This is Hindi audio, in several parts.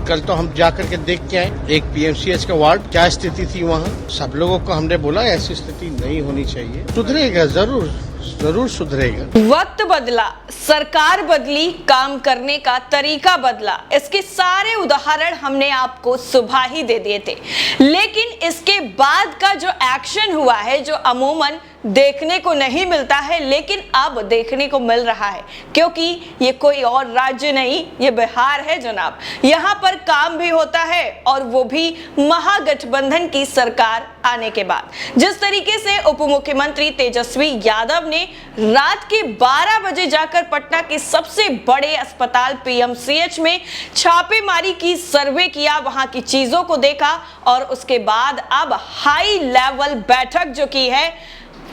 कल तो हम जाकर के देख के आए एक पीएमसीएच का वार्ड, क्या स्थिति थी वहाँ। सब लोगों को हमने बोला ऐसी स्थिति नहीं होनी चाहिए, सुधरेगा, जरूर जरूर सुधरेगा। वक्त बदला, सरकार बदली, काम करने का तरीका बदला, इसके सारे उदाहरण हमने आपको सुबह ही दे दिए थे। लेकिन इसके बाद का जो एक्शन हुआ है, जो अमूमन देखने को नहीं मिलता है, लेकिन अब देखने को मिल रहा है, क्योंकि ये कोई और राज्य नहीं, ये बिहार है जनाब। यहाँ पर काम भी होता है, और वो भी महागठबंधन की सरकार आने के बाद। जिस तरीके से उप मुख्यमंत्री तेजस्वी यादव ने रात के 12 बजे जाकर पटना के सबसे बड़े अस्पताल पीएमसीएच में छापेमारी की, सर्वे किया, वहां की चीजों को देखा, और उसके बाद अब हाई लेवल बैठक जो की है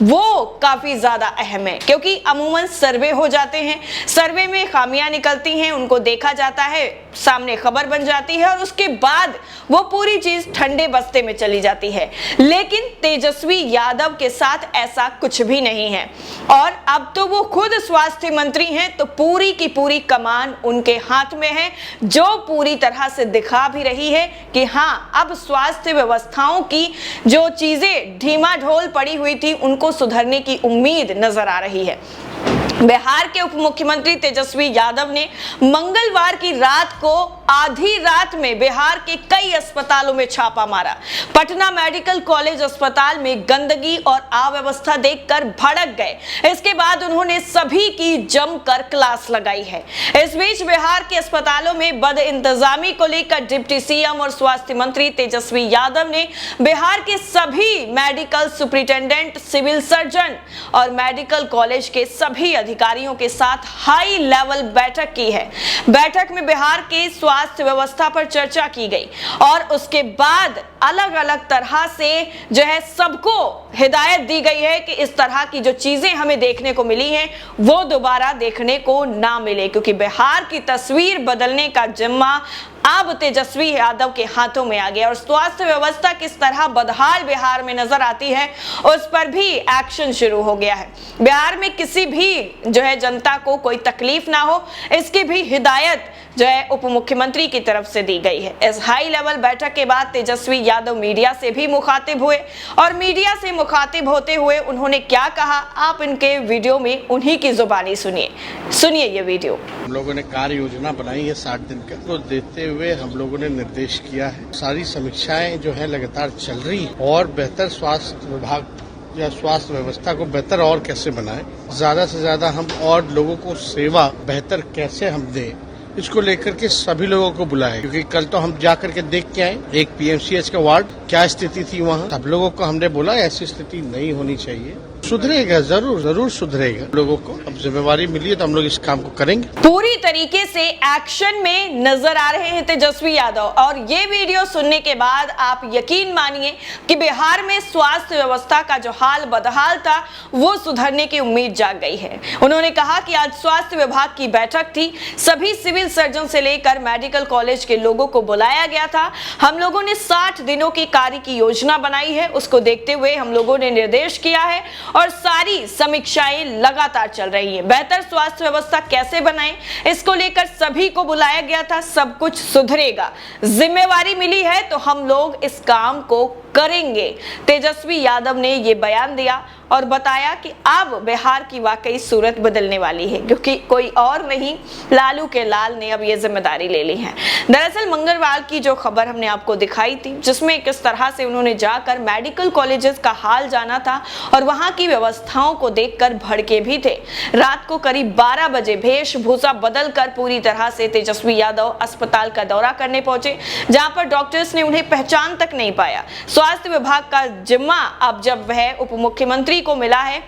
वो काफी ज्यादा अहम है, क्योंकि अमूमन सर्वे हो जाते हैं, सर्वे में खामियां निकलती हैं, उनको देखा जाता है, सामने खबर बन जाती है, और उसके बाद वो पूरी चीज ठंडे बस्ते में चली जाती है। लेकिन तेजस्वी यादव के साथ ऐसा कुछ भी नहीं है, और अब तो वो खुद स्वास्थ्य मंत्री हैं, तो पूरी की पूरी कमान उनके हाथ में है, जो पूरी तरह से दिखा भी रही है कि हाँ, अब स्वास्थ्य व्यवस्थाओं की जो चीजें ढीमा ढोल पड़ी हुई थी उनको सुधरने की उम्मीद नजर आ रही है। बिहार के उप मुख्यमंत्री तेजस्वी यादव ने मंगलवार की रात को आधी रात में बिहार के कई अस्पतालों में छापा मारा। पटना मेडिकल कॉलेज अस्पताल में गंदगी और अव्यवस्था देखकर भड़क गए। इसके बाद उन्होंने सभी की जमकर क्लास लगाई है। इस बीच बिहार के अस्पतालों में बदइंतजामी को लेकर डिप्टी सीएम और स्वास्थ्य मंत्री तेजस्वी यादव ने बिहार के सभी मेडिकल सुपरिटेंडेंट, सिविल सर्जन और मेडिकल कॉलेज के सभी अधिकारियों के साथ हाई लेवल बैठक की है। बैठक में बिहार के स्वास्थ्य व्यवस्था पर चर्चा की गई, और उसके बाद अलग अलग तरह से जो है सबको हिदायत दी गई है कि इस तरह की जो चीजें हमें देखने को मिली हैं वो दोबारा देखने को ना मिले, क्योंकि बिहार की तस्वीर बदलने का जिम्मा अब तेजस्वी यादव के हाथों में आ गया, और स्वास्थ्य व्यवस्था किस तरह बदहाल बिहार में नजर आती है उस पर भी एक्शन शुरू हो गया है। बिहार में किसी भी जो है जनता को कोई तकलीफ ना हो, इसकी भी हिदायत जो है उप मुख्यमंत्री की तरफ से दी गई है। इस हाई लेवल बैठक के बाद तेजस्वी यादव मीडिया से भी मुखातिब हुए, और मीडिया से मुखातिब होते हुए उन्होंने क्या कहा, आप इनके वीडियो में उन्हीं की जुबानी सुनिए ये वीडियो। हम लोगों ने कार्य योजना बनाई है 60 दिन का, तो देखते हुए हम लोगों ने निर्देश किया है। सारी समीक्षाएं जो है लगातार चल रही है, और बेहतर स्वास्थ्य विभाग या स्वास्थ्य व्यवस्था को बेहतर और कैसे बनाएं, ज्यादा से ज्यादा हम और लोगों को सेवा बेहतर कैसे हम दें, इसको लेकर के सभी लोगों को बुलाया। क्योंकि कल तो हम जाकर के देख के आए एक पीएमसीएच का वार्ड, क्या स्थिति थी वहाँ। सब लोगों को हमने बोला ऐसी स्थिति नहीं होनी चाहिए, सुधरेगा, जरूर जरूर सुधरेगा। लोगों को अब जिम्मेवारी मिली है तो हम लोग इस काम को करेंगे। पूरी तरीके से एक्शन में नजर आ रहे हैं तेजस्वी यादव, और ये वीडियो सुनने के बाद आप यकीन मानिए कि बिहार में स्वास्थ्य व्यवस्था का जो हाल बदहाल था वो सुधरने की उम्मीद जाग गई है। उन्होंने कहा कि आज स्वास्थ्य विभाग की बैठक थी, सभी सिविल सर्जन से लेकर मेडिकल कॉलेज के लोगों को बुलाया गया था। हम लोगों ने 60 दिनों की कार्य की योजना बनाई है, उसको देखते हुए हम लोगों ने निर्देश किया है, और सारी समीक्षाएं लगातार चल रही है। बेहतर स्वास्थ्य व्यवस्था कैसे बनाएं, इसको लेकर सभी को बुलाया गया था। सब कुछ सुधरेगा, जिम्मेवारी मिली है तो हम लोग इस काम को करेंगे। तेजस्वी यादव ने यह बयान दिया और बताया कि अब बिहार की वाकई सूरत बदलने वाली है, क्योंकि कोई और नहीं, लालू के लाल ने अब ये जिम्मेदारी ले ली है। दरअसल मंगलवार की जो खबर हमने आपको दिखाई थी, जिसमें किस तरह से उन्होंने जाकर मेडिकल कॉलेजेस का हाल जाना था और वहां की व्यवस्थाओं को देखकर भड़के भी थे। रात को करीब 12 बजे वेशभूषा बदलकर पूरी तरह से तेजस्वी यादव अस्पताल का दौरा करने पहुंचे, जहां पर डॉक्टर्स ने उन्हें पहचान तक नहीं पाया। स्वास्थ्य विभाग का जिम्मा अब जब वह उप मुख्यमंत्री को मिला है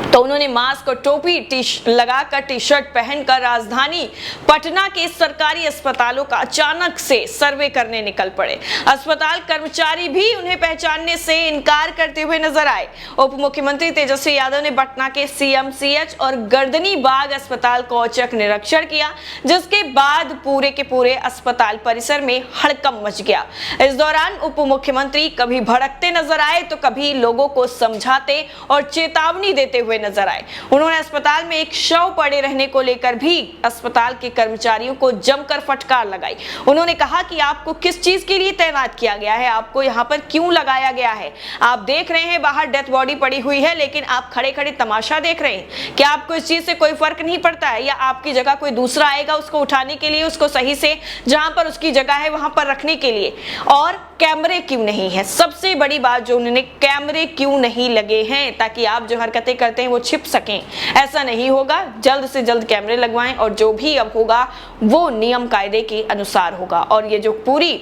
तो उन्होंने मास्क और टोपी लगाकर, टी शर्ट पहनकर राजधानी पटना के सरकारी अस्पतालों का अचानक से सर्वे करने निकल पड़े। अस्पताल कर्मचारी भी उन्हें पहचानने से इनकार करते हुए नजर आए। उप मुख्यमंत्री तेजस्वी यादव ने पटना के सीएमसीएच और गर्दनी बाग अस्पताल का औचक निरीक्षण किया, जिसके बाद पूरे के पूरे अस्पताल परिसर में हड़कंप मच गया। इस दौरान उप मुख्यमंत्री कभी भड़कते नजर आए तो कभी लोगों को समझाते और चेतावनी देते हुए हुए नजर आए। उन्होंने अस्पताल में एक शव पड़े रहने को लेकर भी अस्पताल के कर्मचारियों को जमकर फटकार लगाई। उन्होंने कहा कि आपको किस चीज के लिए तैनात किया गया है, आपको यहाँ पर क्यों लगाया गया है? आप देख रहे हैं बाहर डेथ बॉडी पड़ी हुई है, लेकिन आप खड़े खड़े तमाशा देख रहे हैं। क्या आपको इस चीज से कोई फर्क नहीं पड़ता है? या आपकी जगह कोई दूसरा आएगा उसको उठाने के लिए, उसको सही से जहां पर उसकी जगह है वहां पर रखने के लिए? और कैमरे क्यों नहीं है? सबसे बड़ी बात जो उन्होंने, कैमरे क्यों नहीं लगे हैं ताकि आप जो हरकतें करते हैं वो छिप सकें? ऐसा नहीं होगा, जल्द से जल्द कैमरे लगवाएं और जो भी अब होगा वो नियम कायदे के अनुसार होगा। और ये जो पूरी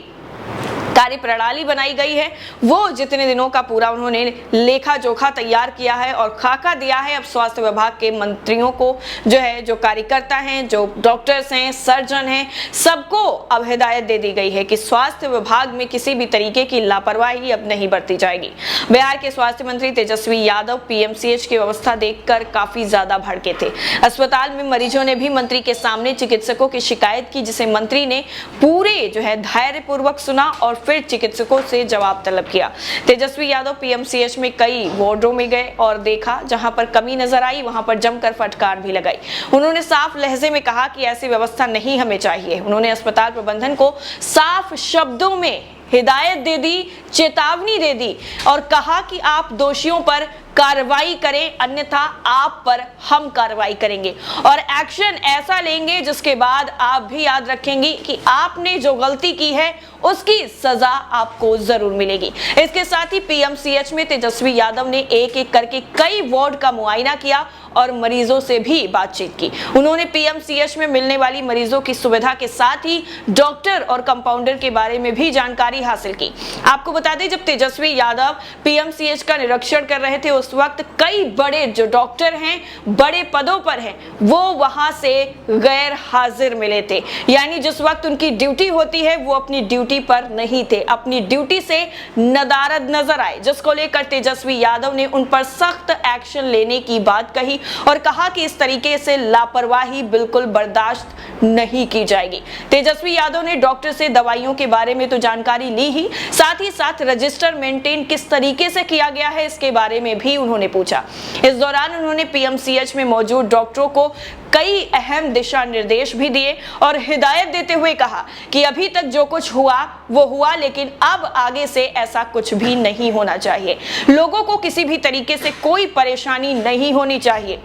कार्य प्रणाली बनाई गई है वो जितने दिनों का पूरा उन्होंने लेखा जोखा तैयार किया है और खाका दिया है। अब स्वास्थ्य विभाग के मंत्रियों को जो है, जो कार्यकर्ता हैं, जो डॉक्टर्स हैं, सर्जन हैं, सबको अब हिदायत दे दी गई है कि स्वास्थ्य विभाग में किसी भी तरीके की लापरवाही अब नहीं बरती जाएगी। बिहार के स्वास्थ्य मंत्री तेजस्वी यादव पीएमसीएच की व्यवस्था देखकर काफी ज्यादा भड़के थे। अस्पताल में मरीजों ने भी मंत्री के सामने चिकित्सकों की शिकायत की, जिसे मंत्री ने पूरे जो है धैर्यपूर्वक सुना और फिर चिकित्सकों से जवाब तलब किया। तेजस्वी यादव पीएमसीएच में कई वार्डों में गए और देखा, जहां पर कमी नजर आई वहां पर जमकर फटकार भी लगाई। उन्होंने साफ लहजे में कहा कि ऐसी व्यवस्था नहीं हमें चाहिए। उन्होंने अस्पताल प्रबंधन को साफ शब्दों में हिदायत दे दी, चेतावनी दे दी और कहा कि आप दोषियों पर कार्रवाई करें, अन्यथा आप पर हम कार्रवाई करेंगे और एक्शन ऐसा लेंगे जिसके बाद आप भी याद रखेंगे कि आपने जो गलती की है उसकी सजा आपको जरूर मिलेगी। इसके साथ ही पीएमसीएच में तेजस्वी यादव ने एक एक करके कई वार्ड का मुआयना किया और मरीजों से भी बातचीत की। उन्होंने पीएमसीएच में मिलने वाली मरीजों की सुविधा के साथ ही डॉक्टर और कंपाउंडर के बारे में भी जानकारी हासिल की। आपको बता दें, जब तेजस्वी यादव पीएमसीएच का निरीक्षण कर रहे थे उस वक्त कई बड़े जो डॉक्टर हैं, बड़े पदों पर हैं, वो वहां से गैर हाजिर मिले थे। यानी जिस वक्त उनकी ड्यूटी होती है वो अपनी ड्यूटी पर नहीं थे, अपनी ड्यूटी से नदारद नजर आए, जिसको लेकर तेजस्वी यादव ने उन पर सख्त एक्शन लेने की बात कही और कहा कि इस तरीके से लापरवाही बिल्कुल बर्दाश्त नहीं की जाएगी। तेजस्वी यादव ने डॉक्टर से दवाइयों के बारे में तो जानकारी ली ही, साथ ही साथ रजिस्टर मेंटेन किस तरीके से किया गया है इसके बारे में भी उन्होंने पूछा। इस दौरान उन्होंने पीएमसीएच में मौजूद डॉक्टरों को कई अहम दिशा निर्देश भी दिए और हिदायत देते हुए कहा कि अभी तक जो कुछ हुआ वो हुआ, लेकिन अब आगे से ऐसा कुछ भी नहीं होना चाहिए। लोगों को किसी भी तरीके से कोई परेशानी नहीं होनी चाहिए,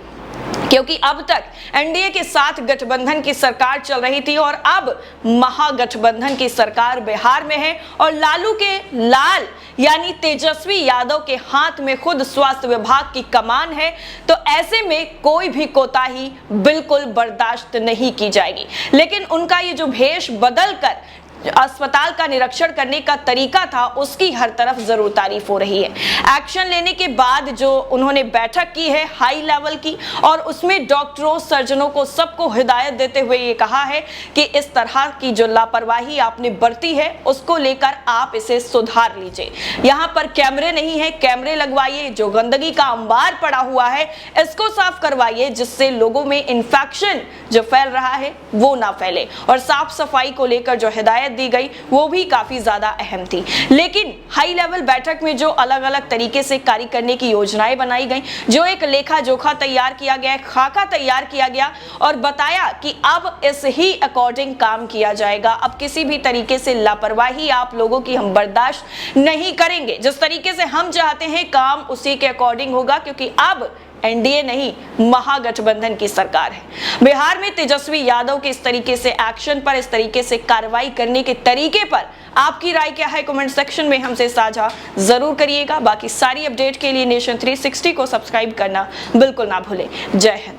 क्योंकि अब तक एनडीए के साथ गठबंधन की सरकार चल रही थी और अब महागठबंधन की सरकार बिहार में है और लालू के लाल यानी तेजस्वी यादव के हाथ में खुद स्वास्थ्य विभाग की कमान है। तो ऐसे में कोई भी कोताही बिल्कुल बर्दाश्त नहीं की जाएगी। लेकिन उनका ये जो भेष बदल कर अस्पताल का निरीक्षण करने का तरीका था उसकी हर तरफ जरूर तारीफ हो रही है। एक्शन लेने के बाद जो उन्होंने बैठक की है हाई लेवल की, और उसमें डॉक्टरों, सर्जनों को सबको हिदायत देते हुए ये कहा है कि इस तरह की जो लापरवाही आपने बरती है उसको लेकर आप इसे सुधार लीजिए। यहाँ पर कैमरे नहीं है, कैमरे लगवाइए। जो गंदगी का अंबार पड़ा हुआ है इसको साफ करवाइए, जिससे लोगों में इंफेक्शन जो फैल रहा है वो ना फैले। और साफ सफाई को लेकर जो हिदायत दी गई वो भी काफी ज्यादा अहम थी। लेकिन हाई लेवल बैठक में जो अलग अलग तरीके से कार्य करने की योजनाएं बनाई गई, जो एक लेखा जोखा तैयार किया गया, खाका तैयार किया गया और बताया कि अब इस ही अकॉर्डिंग काम किया जाएगा। अब किसी भी तरीके से लापरवाही आप लोगों की हम बर्दाश्त नहीं करेंगे। जिस तरीके से हम चाहते हैं काम उसी के अकॉर्डिंग होगा, क्योंकि अब एनडीए नहीं महागठबंधन की सरकार है। बिहार में तेजस्वी यादव के इस तरीके से एक्शन पर, इस तरीके से कार्रवाई करने के तरीके पर आपकी राय क्या है? कमेंट सेक्शन में हमसे साझा जरूर करिएगा। बाकी सारी अपडेट के लिए नेशन 360 को सब्सक्राइब करना बिल्कुल ना भूलें। जय हिंद।